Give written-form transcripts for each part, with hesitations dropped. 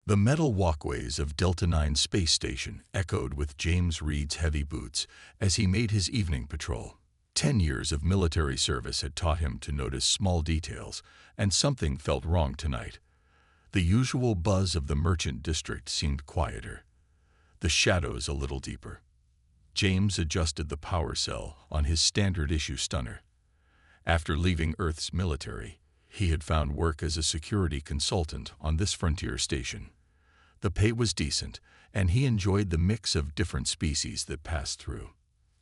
The metal walkways of Delta 9 Space Station echoed with James Reed's heavy boots as he made his evening patrol. 10 years of military service had taught him to notice small details, and something felt wrong tonight. The usual buzz of the merchant district seemed quieter, the shadows a little deeper. James adjusted the power cell on his standard-issue stunner. After leaving Earth's military, he had found work as a security consultant on this frontier station. The pay was decent, and he enjoyed the mix of different species that passed through.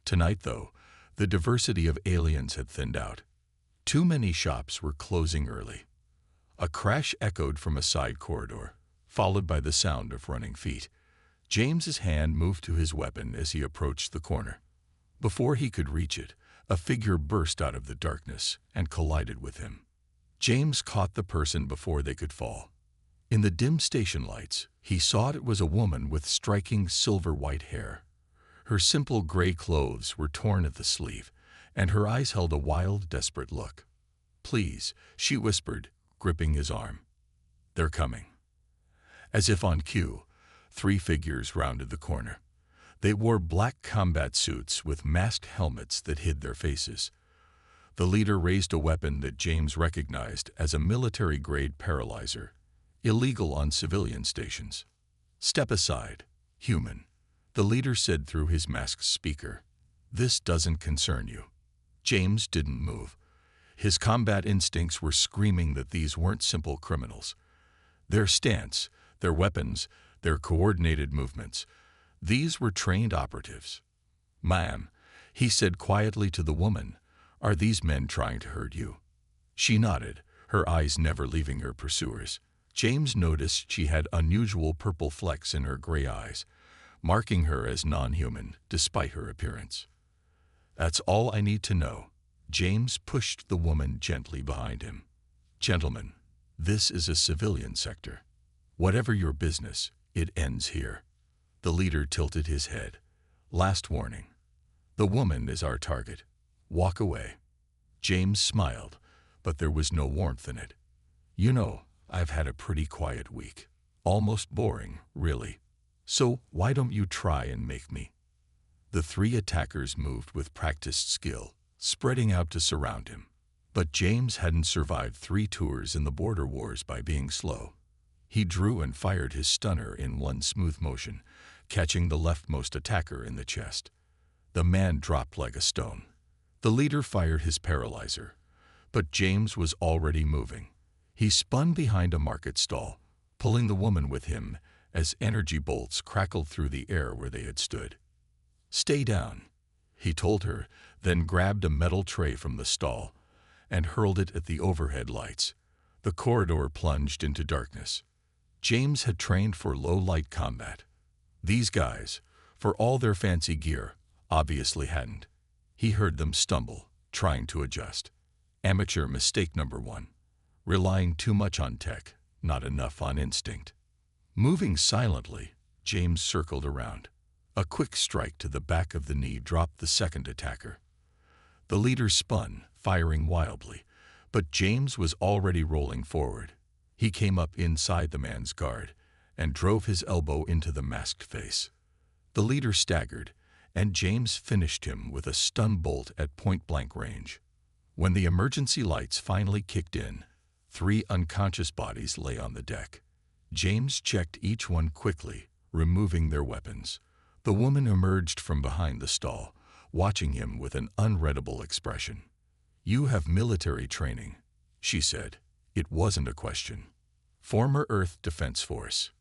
Tonight, though, the diversity of aliens had thinned out. Too many shops were closing early. A crash echoed from a side corridor, followed by the sound of running feet. James's hand moved to his weapon as he approached the corner. Before he could reach it, a figure burst out of the darkness and collided with him. James caught the person before they could fall. In the dim station lights, he saw it was a woman with striking silver-white hair. Her simple gray clothes were torn at the sleeve, and her eyes held a wild, desperate look. "Please," she whispered, gripping his arm. "They're coming." As if on cue, 3 figures rounded the corner. They wore black combat suits with masked helmets that hid their faces. The leader raised a weapon that James recognized as a military-grade paralyzer, illegal on civilian stations. "Step aside, human," the leader said through his masked speaker. "This doesn't concern you." James didn't move. His combat instincts were screaming that these weren't simple criminals. Their stance, their weapons, their coordinated movements, these were trained operatives. "Ma'am," he said quietly to the woman, "are these men trying to hurt you?" She nodded, her eyes never leaving her pursuers. James noticed she had unusual purple flecks in her gray eyes, marking her as non-human despite her appearance. "That's all I need to know." James pushed the woman gently behind him. "Gentlemen, this is a civilian sector. Whatever your business, it ends here." The leader tilted his head. "Last warning. The woman is our target. Walk away." James smiled, but there was no warmth in it. "You know, I've had a pretty quiet week. Almost boring, really. So why don't you try and make me?" The 3 attackers moved with practiced skill, spreading out to surround him. But James hadn't survived 3 tours in the border wars by being slow. He drew and fired his stunner in one smooth motion, catching the leftmost attacker in the chest. The man dropped like a stone. The leader fired his paralyzer, but James was already moving. He spun behind a market stall, pulling the woman with him as energy bolts crackled through the air where they had stood. "Stay down," he told her, then grabbed a metal tray from the stall and hurled it at the overhead lights. The corridor plunged into darkness. James had trained for low-light combat. These guys, for all their fancy gear, obviously hadn't. He heard them stumble, trying to adjust. Amateur mistake number 1. Relying too much on tech, not enough on instinct. Moving silently, James circled around. A quick strike to the back of the knee dropped the second attacker. The leader spun, firing wildly, but James was already rolling forward. He came up inside the man's guard and drove his elbow into the masked face. The leader staggered, and James finished him with a stun bolt at point-blank range. When the emergency lights finally kicked in, 3 unconscious bodies lay on the deck. James checked each one quickly, removing their weapons. The woman emerged from behind the stall, watching him with an unreadable expression. "You have military training," she said. It wasn't a question. "Former Earth Defense Force."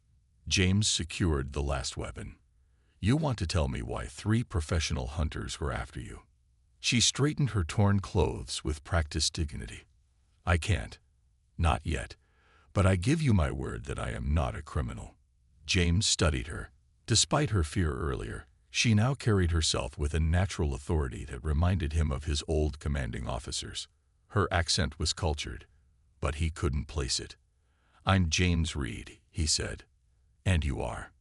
James secured the last weapon. "You want to tell me why 3 professional hunters were after you?" She straightened her torn clothes with practiced dignity. "I can't. Not yet. But I give you my word that I am not a criminal." James studied her. Despite her fear earlier, she now carried herself with a natural authority that reminded him of his old commanding officers. Her accent was cultured, but he couldn't place it. "I'm James Reed," he said. "And you are?"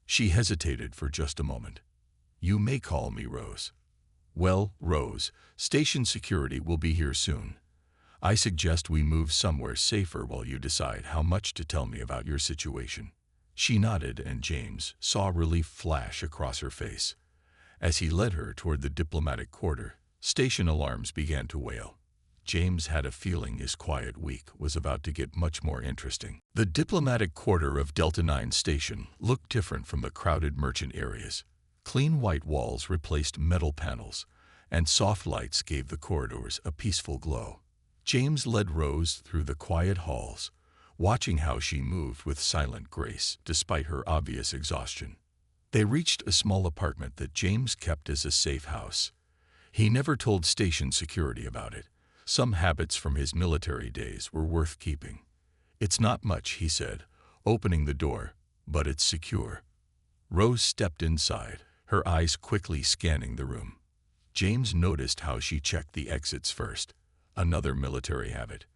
She hesitated for just a moment. "You may call me Rose." "Well, Rose, station security will be here soon. I suggest we move somewhere safer while you decide how much to tell me about your situation." She nodded, and James saw relief flash across her face. As he led her toward the diplomatic quarter, station alarms began to wail. James had a feeling his quiet week was about to get much more interesting. The diplomatic quarter of Delta 9 Station looked different from the crowded merchant areas. Clean white walls replaced metal panels, and soft lights gave the corridors a peaceful glow. James led Rose through the quiet halls, watching how she moved with silent grace despite her obvious exhaustion. They reached a small apartment that James kept as a safe house. He never told station security about it. Some habits from his military days were worth keeping. "It's not much," he said, opening the door, "but it's secure." Rose stepped inside, her eyes quickly scanning the room. James noticed how she checked the exits first, another military habit.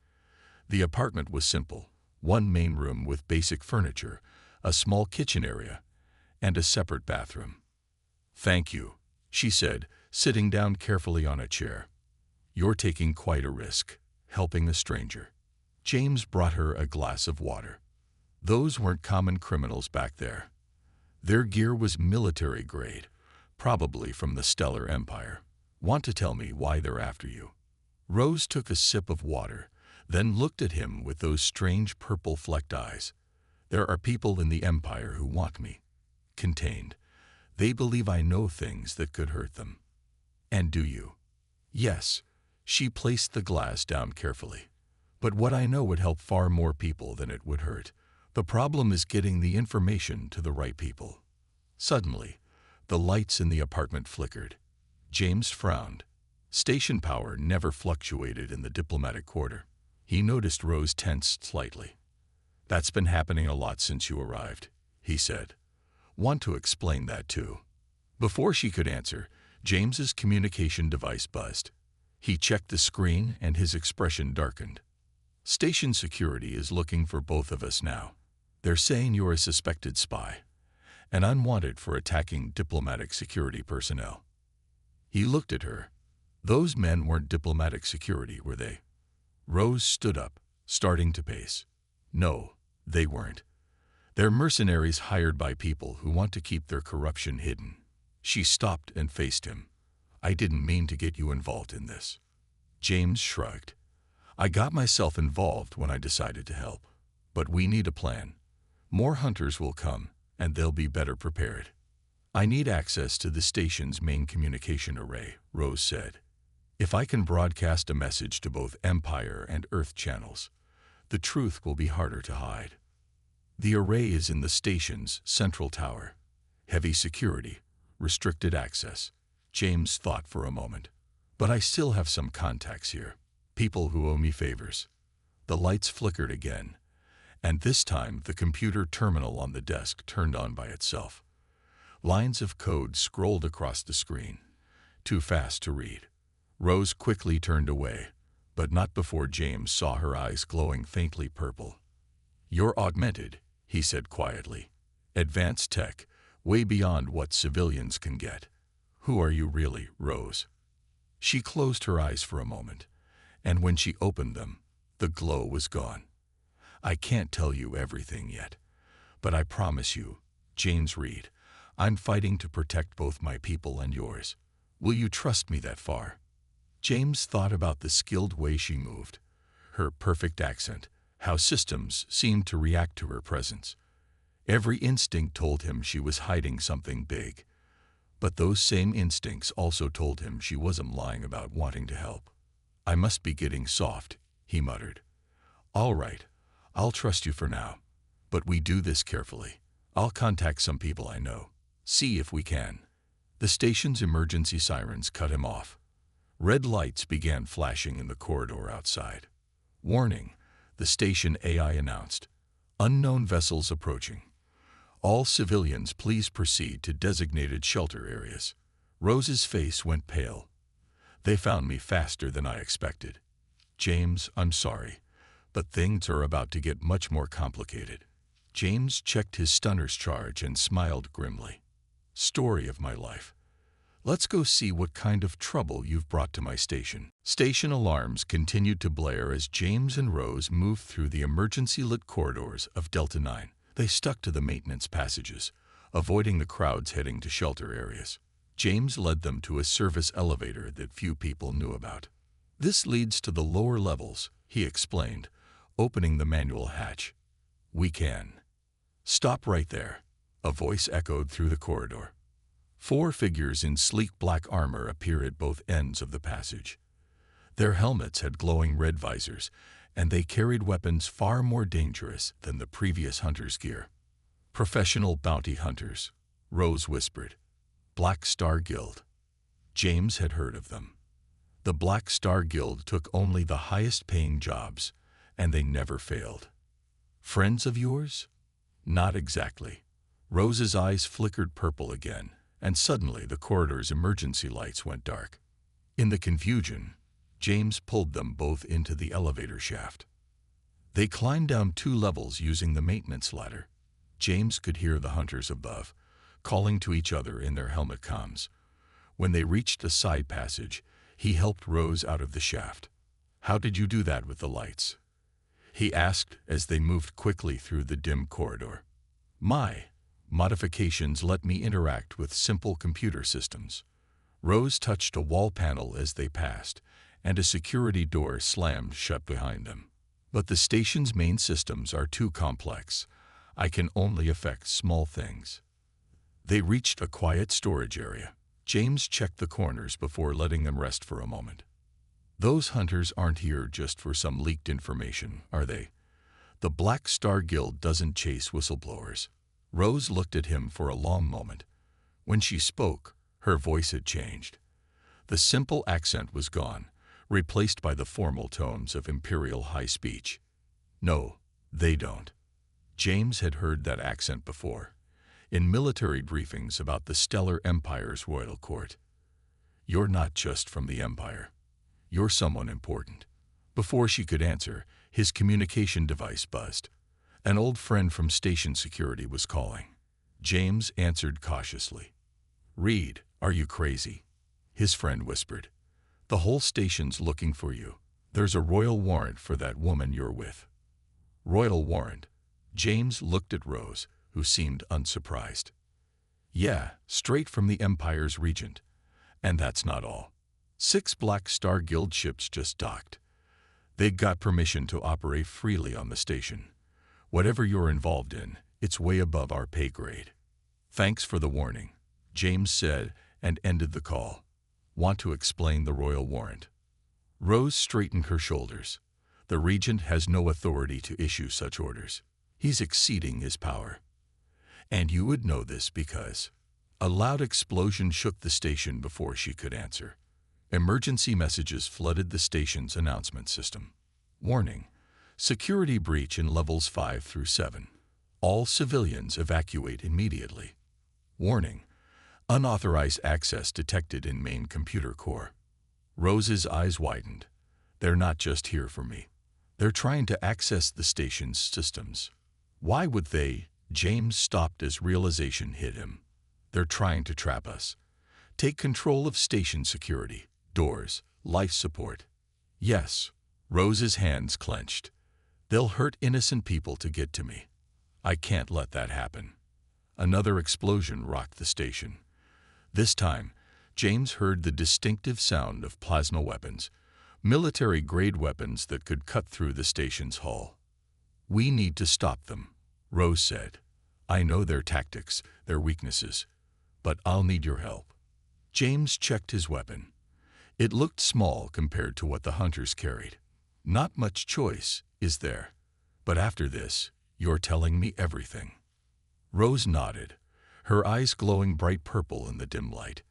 The apartment was simple: one main room with basic furniture, a small kitchen area, and a separate bathroom. "Thank you," she said, sitting down carefully on a chair. "You're taking quite a risk, helping a stranger." James brought her a glass of water. Those weren't common criminals back there. Their gear was military grade, probably from the Stellar Empire. "Want to tell me why they're after you?" Rose took a sip of water, then looked at him with those strange purple-flecked eyes. "There are people in the Empire who want me. Contained. They believe I know things that could hurt them." "And do you?" "Yes." She placed the glass down carefully. "But what I know would help far more people than it would hurt. The problem is getting the information to the right people." Suddenly, the lights in the apartment flickered. James frowned. Station power never fluctuated in the diplomatic quarter. He noticed Rose tensed slightly. "That's been happening a lot since you arrived," he said. "Want to explain that too?" Before she could answer, James's communication device buzzed. He checked the screen, and his expression darkened. "Station security is looking for both of us now. They're saying you're a suspected spy, and unwanted for attacking diplomatic security personnel." He looked at her. Those men weren't diplomatic security, were they? Rose stood up, starting to pace. "No, they weren't. They're mercenaries hired by people who want to keep their corruption hidden." She stopped and faced him. "I didn't mean to get you involved in this." James shrugged. "I got myself involved when I decided to help. But we need a plan. More hunters will come, and they'll be better prepared." "I need access to the station's main communication array," Rose said. "If I can broadcast a message to both Empire and Earth channels, the truth will be harder to hide." "The array is in the station's central tower. Heavy security, restricted access." James thought for a moment. "But I still have some contacts here, people who owe me favors." The lights flickered again, and this time the computer terminal on the desk turned on by itself. Lines of code scrolled across the screen, too fast to read. Rose quickly turned away, but not before James saw her eyes glowing faintly purple. "You're augmented," he said quietly. "Advanced tech, way beyond what civilians can get." "Who are you really, Rose?" She closed her eyes for a moment, and when she opened them, the glow was gone. "I can't tell you everything yet, but I promise you, James Reed, I'm fighting to protect both my people and yours. Will you trust me that far?" James thought about the skilled way she moved, her perfect accent, how systems seemed to react to her presence. Every instinct told him she was hiding something big. But those same instincts also told him she wasn't lying about wanting to help. "I must be getting soft," he muttered. "All right, I'll trust you for now. But we do this carefully. I'll contact some people I know. See if we can." The station's emergency sirens cut him off. Red lights began flashing in the corridor outside. "Warning," the station AI announced. "Unknown vessels approaching. All civilians, please proceed to designated shelter areas." Rose's face went pale. "They found me faster than I expected. James, I'm sorry, but things are about to get much more complicated." James checked his stunner's charge and smiled grimly. "Story of my life. Let's go see what kind of trouble you've brought to my station." Station alarms continued to blare as James and Rose moved through the emergency-lit corridors of Delta 9. They stuck to the maintenance passages, avoiding the crowds heading to shelter areas. James led them to a service elevator that few people knew about. "This leads to the lower levels," he explained, opening the manual hatch. "We can." "Stop right there," a voice echoed through the corridor. 4 figures in sleek black armor appear at both ends of the passage. Their helmets had glowing red visors, and they carried weapons far more dangerous than the previous hunter's gear. "Professional bounty hunters," Rose whispered. "Black Star Guild." James had heard of them. The Black Star Guild took only the highest-paying jobs, and they never failed. "Friends of yours?" "Not exactly." Rose's eyes flickered purple again, and suddenly the corridor's emergency lights went dark. In the confusion, James pulled them both into the elevator shaft. They climbed down 2 levels using the maintenance ladder. James could hear the hunters above, calling to each other in their helmet comms. When they reached a side passage, he helped Rose out of the shaft. "How did you do that with the lights?" he asked as they moved quickly through the dim corridor. "My modifications let me interact with simple computer systems." Rose touched a wall panel as they passed, and a security door slammed shut behind them. "But the station's main systems are too complex. I can only affect small things." They reached a quiet storage area. James checked the corners before letting them rest for a moment. "Those hunters aren't here just for some leaked information, are they? The Black Star Guild doesn't chase whistleblowers." Rose looked at him for a long moment. When she spoke, her voice had changed. The simple accent was gone, replaced by the formal tones of imperial high speech. "No, they don't." James had heard that accent before, in military briefings about the Stellar Empire's royal court. "You're not just from the Empire. You're someone important." Before she could answer, his communication device buzzed. An old friend from station security was calling. James answered cautiously. "Reed, are you crazy?" his friend whispered. "The whole station's looking for you. There's a royal warrant for that woman you're with." "Royal warrant?" James looked at Rose, who seemed unsurprised. "Yeah, straight from the Empire's regent. And that's not all. 6 Black Star Guild ships just docked. They got permission to operate freely on the station. Whatever you're involved in, it's way above our pay grade." "Thanks for the warning," James said, and ended the call. "Want to explain the royal warrant?" Rose straightened her shoulders. "The regent has no authority to issue such orders. He's exceeding his power. And you would know this because..." A loud explosion shook the station before she could answer. Emergency messages flooded the station's announcement system. "Warning: security breach in levels 5 through 7. All civilians evacuate immediately. Warning: unauthorized access detected in main computer core." Rose's eyes widened. "They're not just here for me. They're trying to access the station's systems." "Why would they?" James stopped as realization hit him. "They're trying to trap us. Take control of station security, doors, life support." "Yes." Rose's hands clenched. "They'll hurt innocent people to get to me. I can't let that happen." Another explosion rocked the station. This time, James heard the distinctive sound of plasma weapons, military-grade weapons that could cut through the station's hull. "We need to stop them," Rose said. "I know their tactics, their weaknesses, but I'll need your help." James checked his weapon. It looked small compared to what the hunters carried. "Not much choice, is there? But after this, you're telling me everything." Rose nodded, her eyes glowing bright purple in the dim light.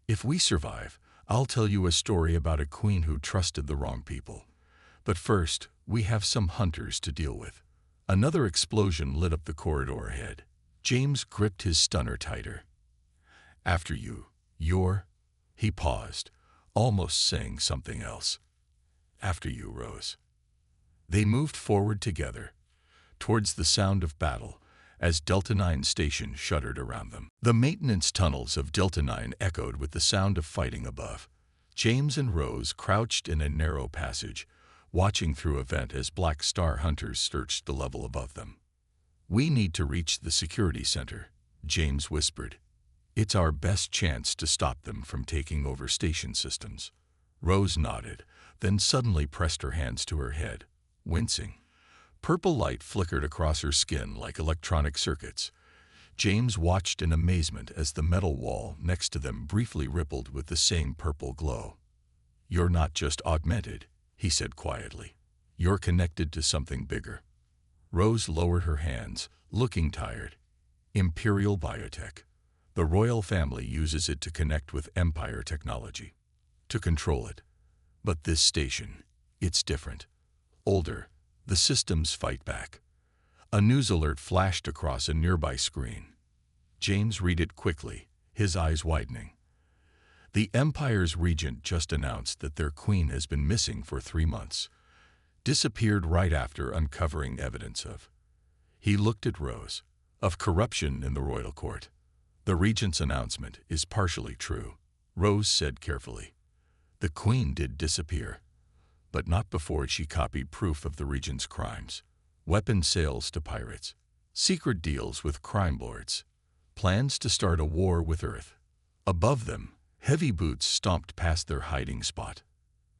"If we survive, I'll tell you a story about a queen who trusted the wrong people. But first, we have some hunters to deal with." Another explosion lit up the corridor ahead. James gripped his stunner tighter. "After you, you're..." He paused, almost saying something else. "After you, Rose." They moved forward together, towards the sound of battle, as Delta 9 station shuddered around them. The maintenance tunnels of Delta 9 echoed with the sound of fighting above. James and Rose crouched in a narrow passage, watching through a vent as Black Star hunters searched the level above them. "We need to reach the security center," James whispered. "It's our best chance to stop them from taking over station systems." Rose nodded, then suddenly pressed her hands to her head, wincing. Purple light flickered across her skin like electronic circuits. James watched in amazement as the metal wall next to them briefly rippled with the same purple glow. "You're not just augmented," he said quietly. "You're connected to something bigger." Rose lowered her hands, looking tired. "Imperial biotech. The royal family uses it to connect with Empire technology, to control it. But this station, it's different. Older, the systems fight back." A news alert flashed across a nearby screen. James read it quickly, his eyes widening. The Empire's regent just announced that their queen has been missing for 3 months. Disappeared right after uncovering evidence of. He looked at Rose. Of corruption in the royal court. "The regent's announcement is partially true," Rose said carefully. "The queen did disappear, but not before she copied proof of the regent's crimes. Weapon sales to pirates, secret deals with crime lords, plans to start a war with Earth. Above them, heavy boots stomped past their hiding spot.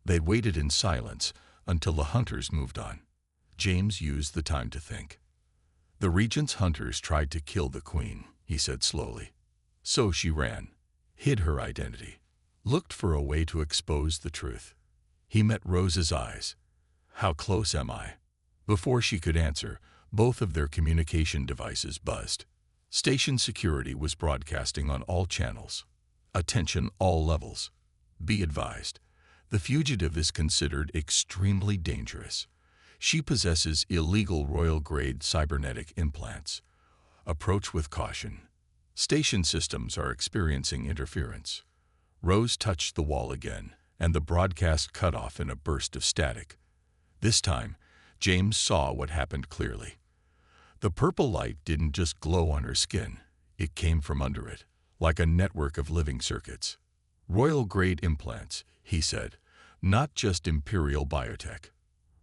They waited in silence until the hunters moved on. James used the time to think. "The regent's hunters tried to kill the queen," he said slowly. "So she ran, hid her identity, looked for a way to expose the truth." He met Rose's eyes. "How close am I?" Before she could answer, both of their communication devices buzzed. Station security was broadcasting on all channels. "Attention all levels. Be advised, the fugitive is considered extremely dangerous. She possesses illegal royal-grade cybernetic implants. Approach with caution. Station systems are experiencing interference." Rose touched the wall again, and the broadcast cut off in a burst of static. This time, James saw what happened clearly. The purple light didn't just glow on her skin. It came from under it, like a network of living circuits. "Royal-grade implants," he said. "Not just Imperial biotech.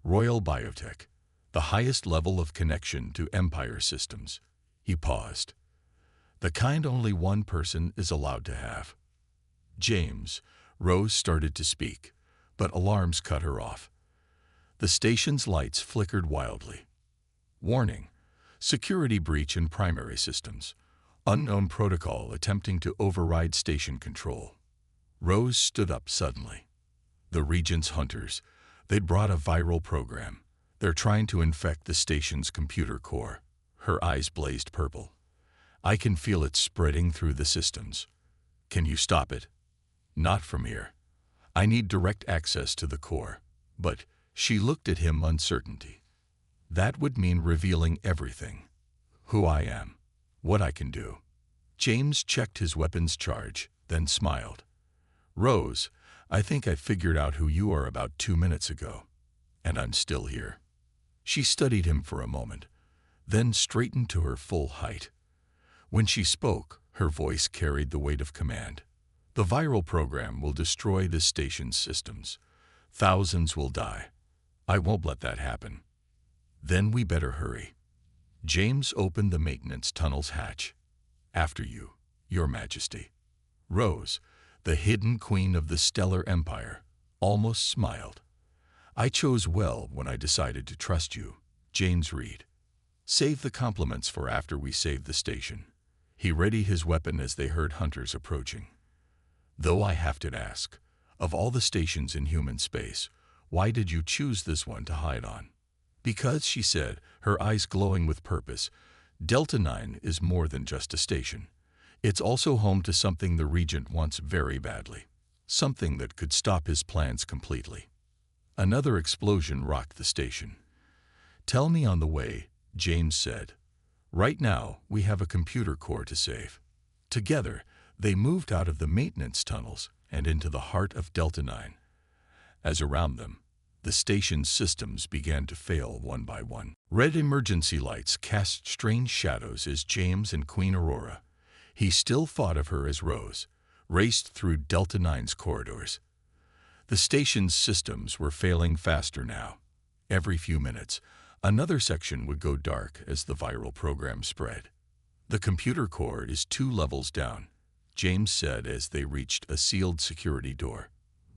Royal biotech, the highest level of connection to Empire systems." He paused. "The kind only one person is allowed to have." "James," Rose started to speak, but alarms cut her off. The station's lights flickered wildly. "Warning. Security breach in primary systems. Unknown protocol attempting to override station control." Rose stood up suddenly. "The regent's hunters. They'd brought a viral program. They're trying to infect the station's computer core." Her eyes blazed purple. "I can feel it spreading through the systems. Can you stop it?" "Not from here. I need direct access to the core." "But," she looked at him uncertainty. "That would mean revealing everything. Who I am. What I can do." James checked his weapon's charge, then smiled. "Rose, I think I figured out who you are about 2 minutes ago. And I'm still here." She studied him for a moment, then straightened to her full height. When she spoke, her voice carried the weight of command. "The viral program will destroy this station's systems. Thousands will die. I won't let that happen. Then we better hurry." James opened the maintenance tunnel's hatch. "After you, Your Majesty." Rose, the hidden queen of the stellar empire, almost smiled. "I chose well when I decided to trust you, James Reed. Save the compliments for after we saved the station." He readied his weapon as they heard hunters approaching. "Though I have to ask, of all the stations in human space, why did you choose this one to hide on?" "Because," she said, her eyes glowing with purpose, "Delta 9 is more than just a station. It's also home to something the regent wants very badly. Something that could stop his plans completely." Another explosion rocked the station. "Tell me on the way," James said. "Right now, we have a computer core to save." Together, they moved out of the maintenance tunnels and into the heart of Delta 9. As around them, the station's systems began to fail one by one. Red emergency lights cast strange shadows as James and Queen Aurora, he still thought of her as Rose, raced through Delta 9's corridors. The station's systems were failing faster now. Every few minutes, Another section would go dark as the viral program spread. "The computer core is 2 levels down," James said as they reached a sealed security door.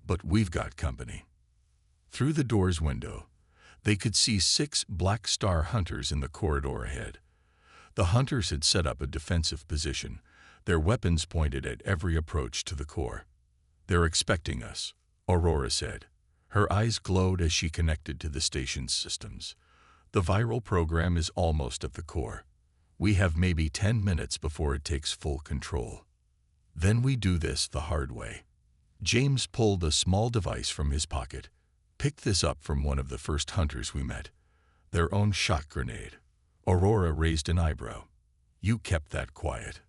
"But we've got company." Through the door's window, they could see 6 Black Star hunters in the corridor ahead. The hunters had set up a defensive position, their weapons pointed at every approach to the core. "They're expecting us," Aurora said. Her eyes glowed as she connected to the station's systems. "The viral program is almost at the core. We have maybe 10 minutes before it takes full control. Then we do this the hard way." James pulled a small device from his pocket. "Picked this up from one of the first hunters we met. Their own shock grenade." Aurora raised an eyebrow. "You kept that quiet."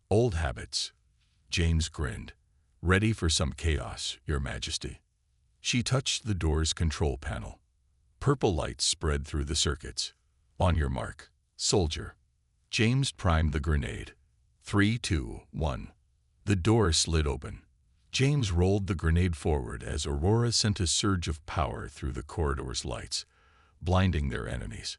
"Old habits." James grinned. "Ready for some chaos, Your Majesty." She touched the door's control panel. Purple light spread through the circuits. "On your mark, soldier." James primed the grenade. 3, 2, 1. The door slid open. James rolled the grenade forward as Aurora sent a surge of power through the corridor's lights, blinding their enemies.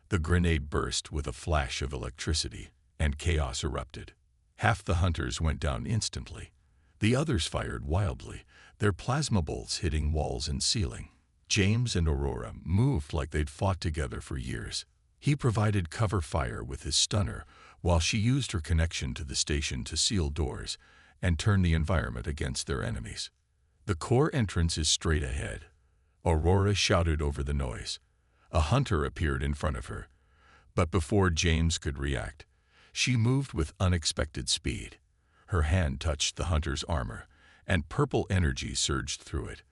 The grenade burst with a flash of electricity, and chaos erupted. Half the hunters went down instantly. The others fired wildly, their plasma bolts hitting walls and ceiling. James and Aurora moved like they'd fought together for years. He provided cover fire with his stunner, while she used her connection to the station to seal doors and turn the environment against their enemies. "The core entrance is straight ahead," Aurora shouted over the noise. A hunter appeared in front of her, but before James could react, she moved with unexpected speed. Her hand touched the hunter's armor, and purple energy surged through it.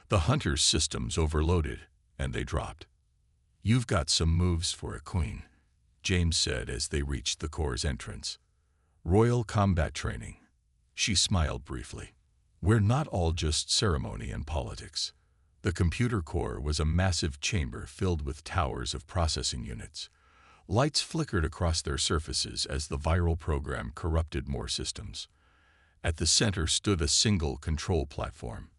The hunter's systems overloaded, and they dropped. "You've got some moves for a queen," James said as they reached the core's entrance. "Royal combat training." She smiled briefly. "We're not all just ceremony and politics." The computer core was a massive chamber filled with towers of processing units. Lights flickered across their surfaces as the viral program corrupted more systems. At the center stood a single control platform.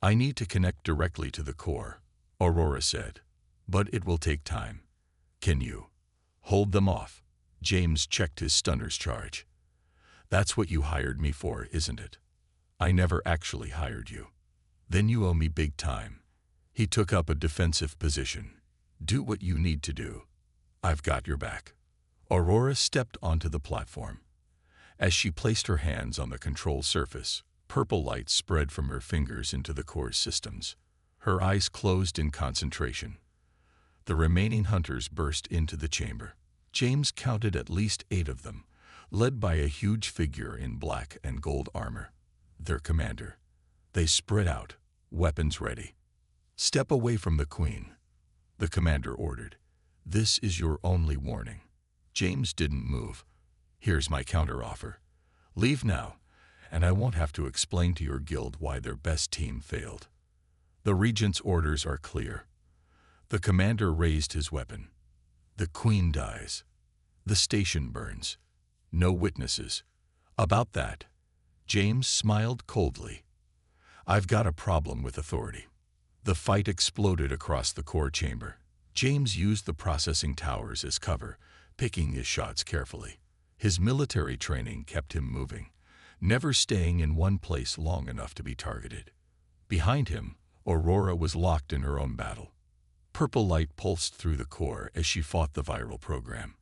"I need to connect directly to the core," Aurora said. "But it will take time. Can you hold them off?" James checked his stunner's charge. "That's what you hired me for, isn't it?" "I never actually hired you." "Then you owe me big time." He took up a defensive position. "Do what you need to do. I've got your back." Aurora stepped onto the platform. As she placed her hands on the control surface, purple light spread from her fingers into the core's systems. Her eyes closed in concentration. The remaining hunters burst into the chamber. James counted at least 8 of them, led by a huge figure in black and gold armor, their commander. They spread out, weapons ready. "Step away from the queen," the commander ordered. "This is your only warning." James didn't move. "Here's my counteroffer. Leave now, and I won't have to explain to your guild why their best team failed." "The regent's orders are clear." The commander raised his weapon. "The queen dies. The station burns. No witnesses." "About that," James smiled coldly. "I've got a problem with authority." The fight exploded across the core chamber. James used the processing towers as cover, picking his shots carefully. His military training kept him moving, never staying in one place long enough to be targeted. Behind him, Aurora was locked in her own battle. Purple light pulsed through the core as she fought the viral program.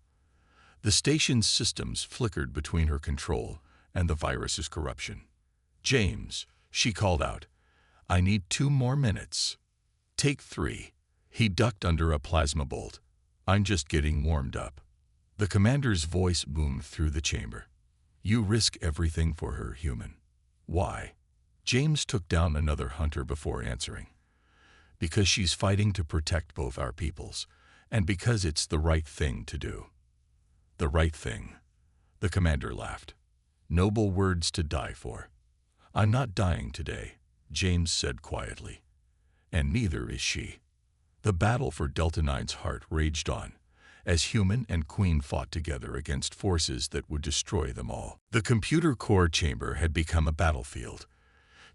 The station's systems flickered between her control and the virus's corruption. "James," she called out, "I need 2 more minutes." "Take 3. He ducked under a plasma bolt. "I'm just getting warmed up." The commander's voice boomed through the chamber. "You risk everything for her, human." "Why?" James took down another hunter before answering. "Because she's fighting to protect both our peoples, and because it's the right thing to do." "The right thing," the commander laughed. "Noble words to die for." "I'm not dying today," James said quietly. "And neither is she." The battle for Delta 9's heart raged on, as human and queen fought together against forces that would destroy them all. The computer core chamber had become a battlefield.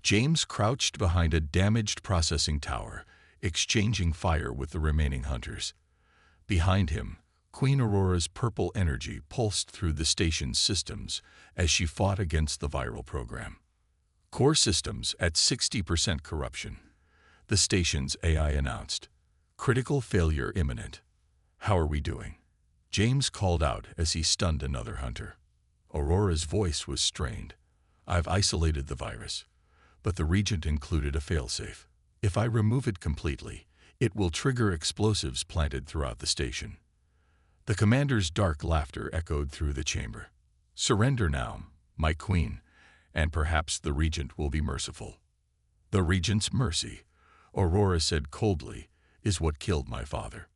James crouched behind a damaged processing tower, exchanging fire with the remaining hunters. Behind him, Queen Aurora's purple energy pulsed through the station's systems as she fought against the viral program. Core systems at 60% corruption. The station's AI announced. Critical failure imminent. How are we doing? James called out as he stunned another hunter. Aurora's voice was strained. I've isolated the virus, but the regent included a failsafe. If I remove it completely, it will trigger explosives planted throughout the station. The commander's dark laughter echoed through the chamber. Surrender now, my queen, and perhaps the regent will be merciful. The regent's mercy, Aurora said coldly, is what killed my father.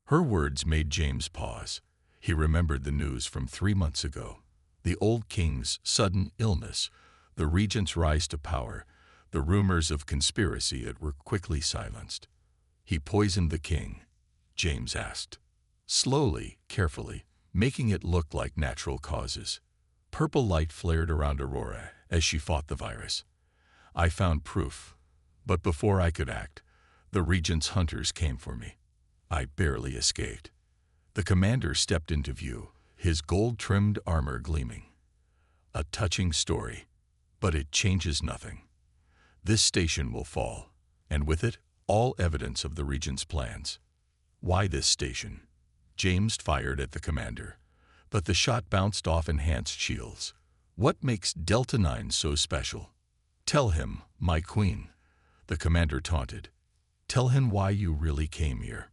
Her words made James pause. He remembered the news from 3 months ago. The old king's sudden illness, the regent's rise to power, the rumors of conspiracy that were quickly silenced. He poisoned the king, James asked. Slowly, carefully, making it look like natural causes. Purple light flared around Aurora as she fought the virus. I found proof, but before I could act, the regent's hunters came for me. I barely escaped. The commander stepped into view, his gold-trimmed armor gleaming. A touching story, but it changes nothing. This station will fall, and with it, all evidence of the regent's plans. Why this station? James fired at the commander, but the shot bounced off enhanced shields. What makes Delta 9 so special? Tell him, my queen, the commander taunted. Tell him why you really came here.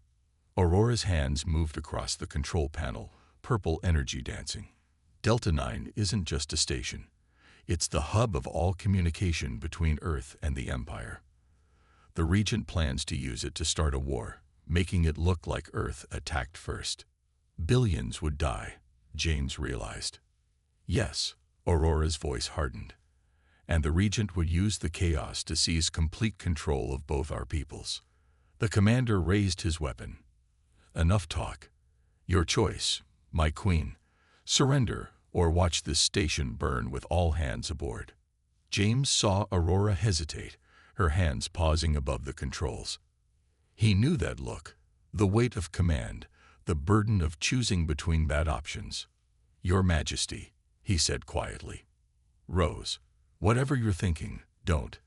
Aurora's hands moved across the control panel, purple energy dancing. Delta 9 isn't just a station. It's the hub of all communication between Earth and the Empire. The regent plans to use it to start a war, making it look like Earth attacked first. Billions would die, James realized. Yes, Aurora's voice hardened. And the regent would use the chaos to seize complete control of both our peoples. The commander raised his weapon. Enough talk. Your choice, my queen. Surrender or watch this station burn with all hands aboard. James saw Aurora hesitate, her hands pausing above the controls. He knew that look, the weight of command, the burden of choosing between bad options. Your Majesty, he said quietly. Rose, whatever you're thinking, don't.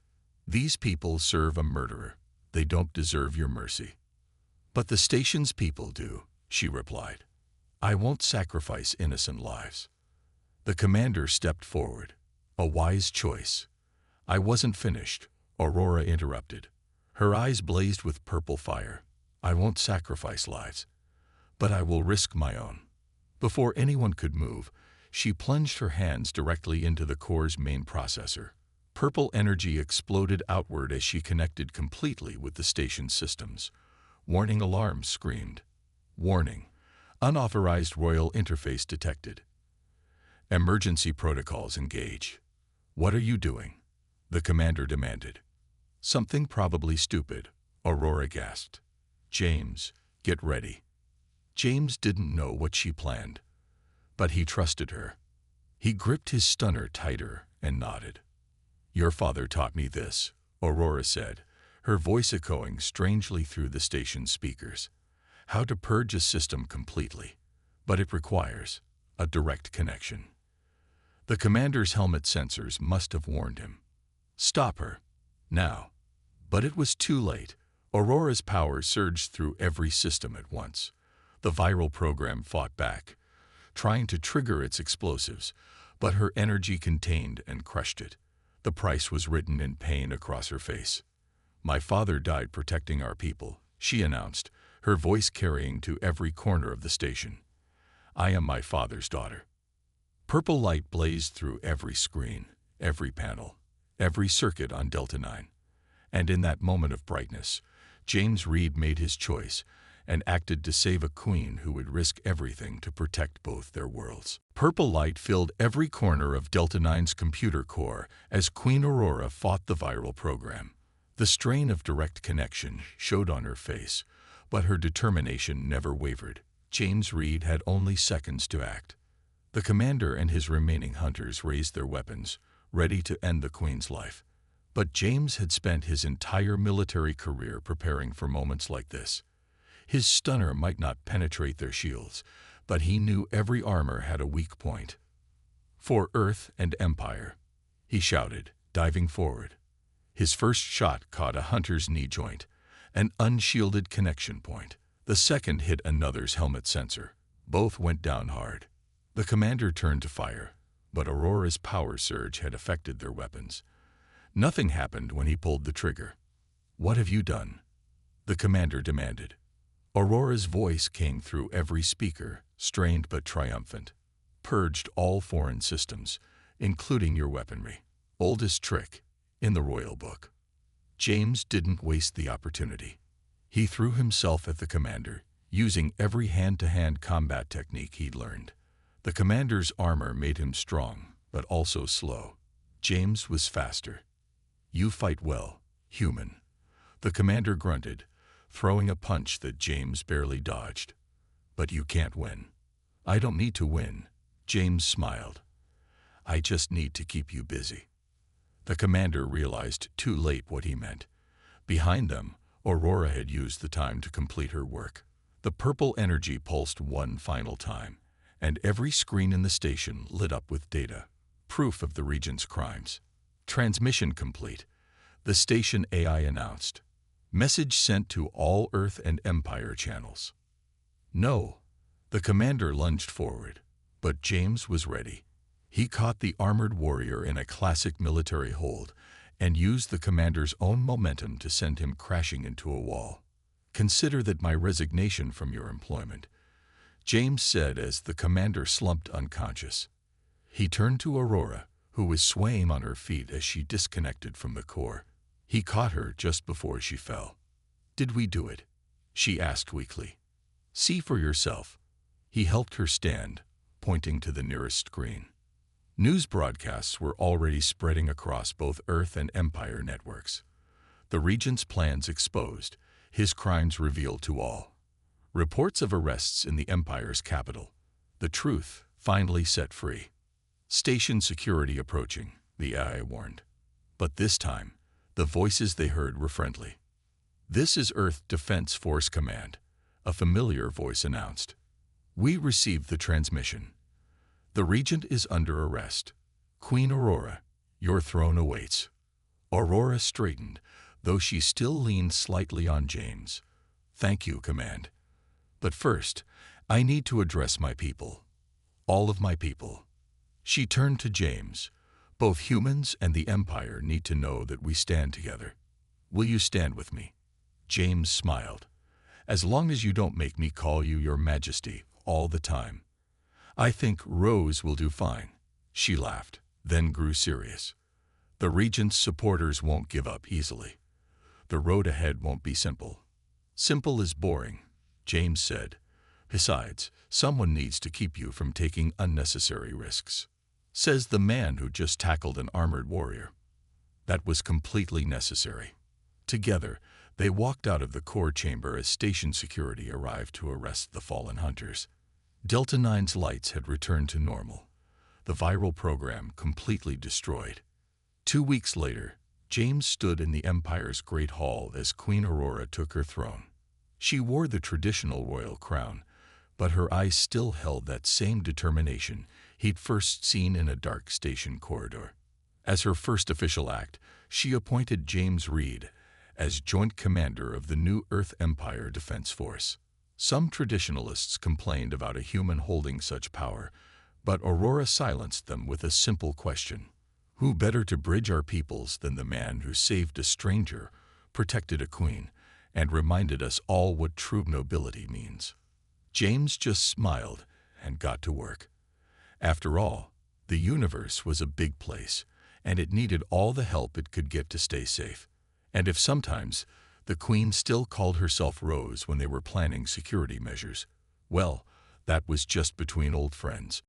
These people serve a murderer. They don't deserve your mercy. But the station's people do, she replied. I won't sacrifice innocent lives. The commander stepped forward. A wise choice. I wasn't finished, Aurora interrupted. Her eyes blazed with purple fire. I won't sacrifice lives, but I will risk my own. Before anyone could move, she plunged her hands directly into the core's main processor. Purple energy exploded outward as she connected completely with the station's systems. Warning alarms screamed. Warning. Unauthorized royal interface detected. Emergency protocols engage. What are you doing? The commander demanded. Something probably stupid, Aurora gasped. James, get ready. James didn't know what she planned, but he trusted her. He gripped his stunner tighter and nodded. Your father taught me this, Aurora said, her voice echoing strangely through the station's speakers. How to purge a system completely, but it requires a direct connection. The commander's helmet sensors must have warned him. Stop her, now. But it was too late. Aurora's power surged through every system at once. The viral program fought back, trying to trigger its explosives, but her energy contained and crushed it. The price was written in pain across her face. My father died protecting our people, she announced, her voice carrying to every corner of the station. I am my father's daughter. Purple light blazed through every screen, every panel, every circuit on Delta 9. And in that moment of brightness, James Reed made his choice and acted to save a queen who would risk everything to protect both their worlds. Purple light filled every corner of Delta 9's computer core as Queen Aurora fought the viral program. The strain of direct connection showed on her face, but her determination never wavered. James Reed had only seconds to act. The commander and his remaining hunters raised their weapons, ready to end the queen's life. But James had spent his entire military career preparing for moments like this. His stunner might not penetrate their shields, but he knew every armor had a weak point. "For Earth and Empire," he shouted, diving forward. His first shot caught a hunter's knee joint, an unshielded connection point. The second hit another's helmet sensor. Both went down hard. The commander turned to fire, but Aurora's power surge had affected their weapons. Nothing happened when he pulled the trigger. "What have you done?" the commander demanded. Aurora's voice came through every speaker, strained but triumphant. "Purged all foreign systems, including your weaponry. Oldest trick in the royal book." James didn't waste the opportunity. He threw himself at the commander, using every hand-to-hand combat technique he'd learned. The commander's armor made him strong, but also slow. James was faster. "You fight well, human," the commander grunted, throwing a punch that James barely dodged. "But you can't win." "I don't need to win," James smiled. "I just need to keep you busy." The commander realized too late what he meant. Behind them, Aurora had used the time to complete her work. The purple energy pulsed one final time, and every screen in the station lit up with data, proof of the region's crimes. "Transmission complete," the station AI announced. "Message sent to all Earth and Empire channels." "No." The commander lunged forward, but James was ready. He caught the armored warrior in a classic military hold and used the commander's own momentum to send him crashing into a wall. "Consider that my resignation from your employment," James said as the commander slumped unconscious. He turned to Aurora, who was swaying on her feet as she disconnected from the core. He caught her just before she fell. "Did we do it?" she asked weakly. "See for yourself." He helped her stand, pointing to the nearest screen. News broadcasts were already spreading across both Earth and Empire networks. The regent's plans exposed, his crimes revealed to all. Reports of arrests in the Empire's capital. The truth finally set free. "Station security approaching," the AI warned. But this time, the voices they heard were friendly. "This is Earth Defense Force Command," a familiar voice announced. "We received the transmission. The regent is under arrest. Queen Aurora, your throne awaits." Aurora straightened, though she still leaned slightly on James. "Thank you, Command. But first, I need to address my people. All of my people." She turned to James. "Both humans and the Empire need to know that we stand together. Will you stand with me?" James smiled. "As long as you don't make me call you Your Majesty all the time." "I think Rose will do fine." She laughed, then grew serious. "The regent's supporters won't give up easily. The road ahead won't be simple." "Simple is boring," James said. "Besides, someone needs to keep you from taking unnecessary risks," says the man who just tackled an armored warrior. That was completely necessary. Together, they walked out of the core chamber as station security arrived to arrest the fallen hunters. Delta 9's lights had returned to normal, the viral program completely destroyed. 2 weeks later, James stood in the Empire's Great Hall as Queen Aurora took her throne. She wore the traditional royal crown, but her eyes still held that same determination he'd first seen in a dark station corridor. As her first official act, she appointed James Reed as Joint Commander of the new Earth Empire Defense Force. Some traditionalists complained about a human holding such power, but Aurora silenced them with a simple question. Who better to bridge our peoples than the man who saved a stranger, protected a queen, and reminded us all what true nobility means? James just smiled and got to work. After all, the universe was a big place, and it needed all the help it could get to stay safe. And if sometimes the queen still called herself Rose when they were planning security measures, well, that was just between old friends.